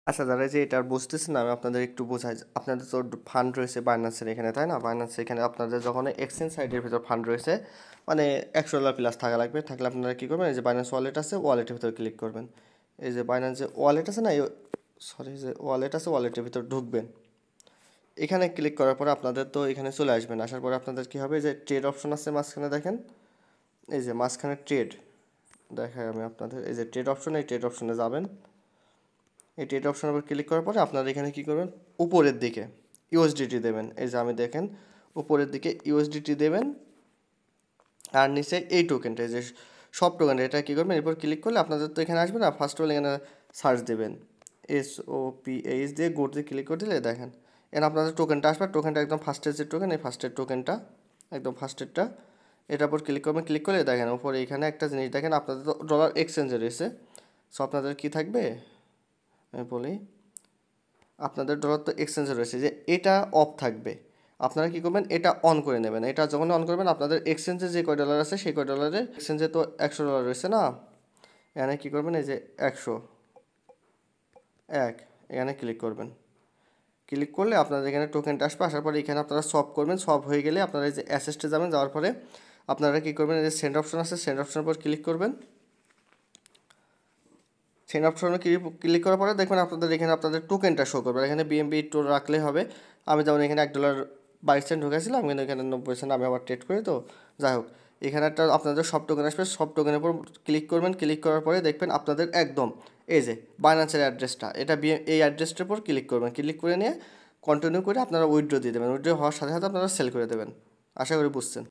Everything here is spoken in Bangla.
আচ্ছা যারা যে এটা বুঝতেছেন না আমি আপনাদের একটু বোঝাই আপনাদের তো ফান্ড রয়েছে বাইন্যান্সের এখানে তাই না বাইন্যান্সের এখানে আপনাদের যখন এক্সচেঞ্জ সাইটের ভিতর ফান্ড রয়েছে মানে $100 প্লাস থাকা লাগবে থাকলে আপনারা কী করবেন এই যে বাইন্যান্স ওয়ালেট আছে ওয়ালেটের ভিতর ক্লিক করবেন এই যে বাইন্যান্স যে ওয়ালেট আছে না সরি যে ওয়ালেট আছে ওয়ালেটের ভিতর ঢুকবেন এখানে ক্লিক করার পরে আপনাদের তো এখানে চলে আসবেন আসার পরে আপনাদের কী হবে যে ট্রেড অপশন আছে মাঝখানে দেখেন এই যে মাঝখানে ট্রেড দেখাই আমি আপনাদের এই যে ট্রেড অপশন এই ট্রেড অপশনে যাবেন এই ট্রেড অপশনের উপর ক্লিক করার পরে আপনারা এখানে কী করবেন উপরের দিকে ইউএসডিটি দেবেন এই যে আমি দেখেন উপরের দিকে ইউএসডিটি দেবেন আর নিচে এই টোকেনটা এই যে সব টোকেনটা এটা কী করবেন এরপর ক্লিক করলে আপনাদের তো এখানে আসবে না ফার্স্ট অফ অল এখানে সার্চ দেবেন SOPH দিয়ে গোড দিয়ে ক্লিক করে দিলে দেখেন এখানে আপনাদের টোকেনটা আসবে টোকেনটা একদম ফার্স্টের যে টোকেন এই ফার্স্টের টোকেনটা একদম ফার্স্টেরটা এটার উপর ক্লিক করবেন ক্লিক করলে দেখেন উপরে এখানে একটা জিনিস দেখেন আপনাদের তো ডলার এক্সচেঞ্জে রয়েছে সো আপনাদের কী থাকবে আমি বলি আপনাদের ডলার তো এক্সচেঞ্জে রয়েছে যে এটা অফ থাকবে আপনারা কী করবেন এটা অন করে নেবেন এটা যখন অন করবেন আপনাদের এক্সচেঞ্জে যে কয় ডলার আছে সেই কয় ডলারের এক্সচেঞ্জে তো $100 রয়েছে না এখানে কী করবেন এই যে 101 এখানে ক্লিক করবেন ক্লিক করলে আপনাদের এখানে টোকেনটা আসবে আসার পরে এখানে আপনারা সব করবেন সব হয়ে গেলে আপনারা এই যে অ্যাসেসটে যাবেন যাওয়ার পরে আপনারা কী করবেন এই যে সেন্ড অপশন আছে সেন্ড অপশনের উপর ক্লিক করবেন সেন্ড অপশনে ক্লিক করার পরে দেখবেন আপনাদের এখানে আপনাদের টোকেনটা শো করবে এখানে বিএমবি টো রাখলে হবে আমি যেমন এখানে $1.22 ঢুকেছিলাম কিন্তু এখানে 90 আমি আবার ট্রেড করি তো যাই হোক এখানে একটা আপনাদের সব টোকেন আসবে সব টোকেনের উপর ক্লিক করবেন ক্লিক করার পরে দেখবেন আপনাদের একদম এই যে বাইন্যান্সের অ্যাড্রেসটা এটা এই অ্যাড্রেসটার উপর ক্লিক করবেন ক্লিক করে নিয়ে কন্টিনিউ করে আপনারা উইথড্র দিয়ে দেবেন উইথড্র হওয়ার সাথে সাথে আপনারা সেল করে দেবেন আশা করি বুঝছেন